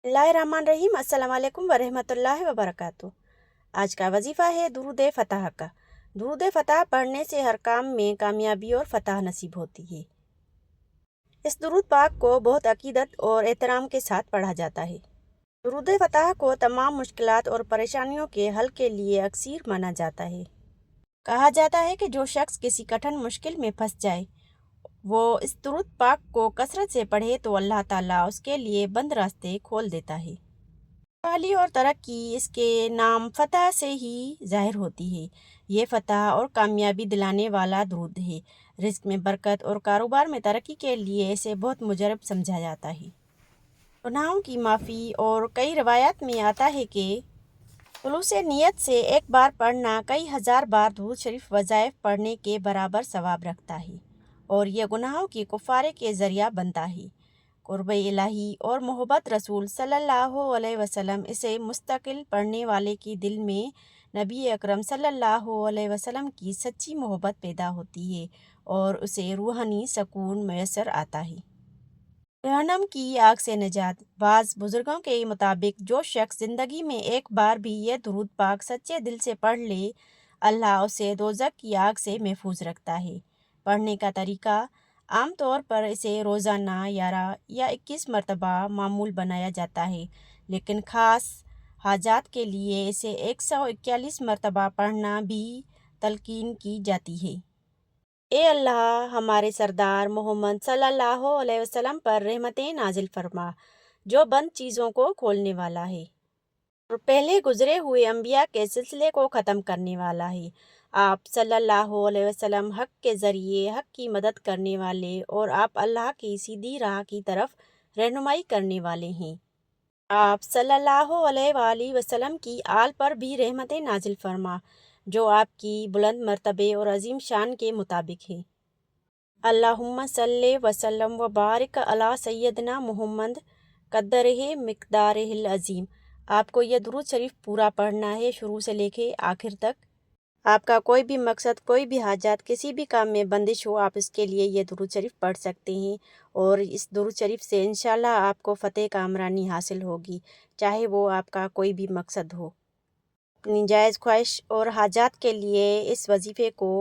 बिस्मिल्लाहिर्रहमानिर्रहीम। अस्सलाम वालेकुम वरहमतुल्लाहि वबरकातुहू। आज का वजीफ़ा है दुरूद फ़तह का। दुरूद फ़तह पढ़ने से हर काम में कामयाबी और फ़तह नसीब होती है। इस दुरूद पाक को बहुत अकीदत और एहतराम के साथ पढ़ा जाता है। दुरूद फ़तह को तमाम मुश्किलात और परेशानियों के हल के लिए अक्सीर माना जाता है। कहा जाता है कि जो शख्स किसी कठिन मुश्किल में फंस जाए, वो इस दुरूद पाक को कसरत से पढ़े तो अल्लाह ताला उसके लिए बंद रास्ते खोल देता है। खुशहाली और तरक्की इसके नाम फ़तह से ही ज़ाहिर होती है। ये फ़तह और कामयाबी दिलाने वाला दुरूद है। रिज़्क़ में बरकत और कारोबार में तरक्की के लिए इसे बहुत मुजरब समझा जाता है। गुनाहों की माफ़ी और कई रवायात में आता है कि खुलूस नियत से एक बार पढ़ना कई हज़ार बार दुरूद शरीफ वज़ाइफ पढ़ने के बराबर सवाब रखता है और यह गुनाहों की कुफ़ारे के ज़रिया बनता है। क़ुर्ब इलाही और मोहब्बत रसूल सल्लल्लाहु अलैहि वसल्लम इसे मुस्तकिल पढ़ने वाले की दिल में नबी अकरम सल्लल्लाहु अलैहि वसल्लम की सच्ची मोहब्बत पैदा होती है और उसे रूहानी सकून मैसर आता है। जहन्नम की आग से निजात। बाज़ बुज़ुर्गों के मुताबिक जो शख्स ज़िंदगी में एक बार भी यह दुरूद पाक सच्चे दिल से पढ़ ले, अल्लाह उसे दोज़ख की आग से महफूज रखता है। पढ़ने का तरीका आम तौर पर इसे रोज़ाना 11 या 21 मरतबा मामूल बनाया जाता है, लेकिन ख़ास हाजात के लिए इसे 141 मरतबा पढ़ना भी तलकीन की जाती है। ए अल्लाह, हमारे सरदार मोहम्मद सल्लल्लाहु अलैहि वसल्लम पर रहमतें नाजिल फरमा, जो बंद चीज़ों को खोलने वाला है और पहले गुजरे हुए अंबिया के सिलसिले को ख़त्म करने वाला है। आप सल्लल्लाहु अलैहि वसल्लम हक़ के ज़रिए हक़ की मदद करने वाले और आप अल्लाह की सीधी राह की तरफ रहनुमाई करने वाले हैं। आप सल्लल्लाहु अलैहि वसल्लम की आल पर भी रहमतें नाजिल फरमा, जो आपकी बुलंद मर्तबे और अजीम शान के मुताबिक है। अल्लाहुम्मा सल्ले वसल्लम व बारिक अला सय्यदना मुहम्मद क़द्रिही मिक़दारिहिल अज़ीम। आपको यह दुरूद शरीफ पूरा पढ़ना है, शुरू से लेके आखिर तक। आपका कोई भी मकसद, कोई भी हाजात, किसी भी काम में बंदिश हो, आप इसके लिए ये दुरूद शरीफ पढ़ सकते हैं और इस दुरूद शरीफ से इंशाल्लाह आपको फ़तेह कामरानी हासिल होगी, चाहे वो आपका कोई भी मकसद हो। अपनी जायज़ ख्वाहिश और हाजात के लिए इस वजीफ़े को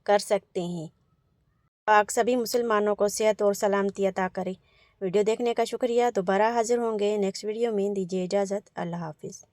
कर सकते हैं। पाक सभी मुसलमानों को सेहत और सलामती अता करे। वीडियो देखने का शुक्रिया। दोबारा हाजिर होंगे नेक्स्ट वीडियो में। दीजिए इजाज़त। अल्लाह हाफ़िज़।